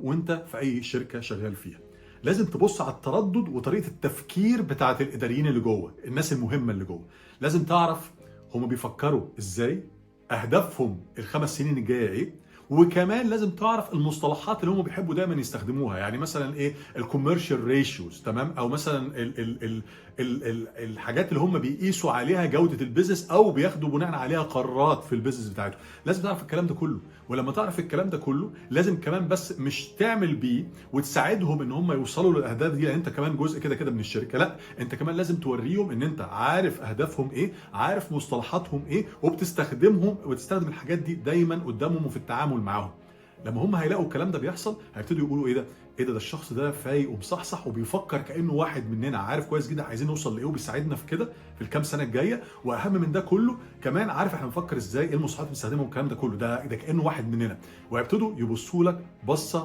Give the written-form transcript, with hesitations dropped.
وانت في اي شركه شغال فيها. لازم تبص على التردد وطريقه التفكير بتاعه الاداريين اللي جوه، الناس المهمه اللي جوه. لازم تعرف هم بيفكروا ازاي، اهدافهم الخمس سنين الجايه ايه. وكمان لازم تعرف المصطلحات اللي هم بيحبوا دايما يستخدموها، يعني مثلا ايه الكوميرشال ريشيوز، تمام، او مثلا الحاجات اللي هم بيقيسوا عليها جوده البيزنس او بياخدوا بناء عليها قرارات في البيزنس بتاعتهم. لازم تعرف الكلام ده كله. ولما تعرف الكلام ده كله لازم كمان بس مش تعمل بيه وتساعدهم ان هم يوصلوا للاهداف دي، لان انت كمان جزء كده كده من الشركه. لا، انت كمان لازم توريهم ان انت عارف اهدافهم ايه، عارف مصطلحاتهم ايه، وبتستخدمهم وتستخدم الحاجات دي دايما قدامهم وفي التعامل معاهم. لما هم هيلاقوا الكلام ده بيحصل هيبتدوا يقولوا ايه ده، ايه ده الشخص ده فايق ومصحصح وبيفكر كانه واحد مننا، عارف كويس جدا عايزين نوصل لايه وبيساعدنا في كده في الكام سنه الجايه. واهم من ده كله كمان عارف احنا بنفكر ازاي، ايه المصطلحات اللي بنستخدمها والكلام ده كله، ده كانه واحد مننا. وهيبتدوا يبصوا لك بصه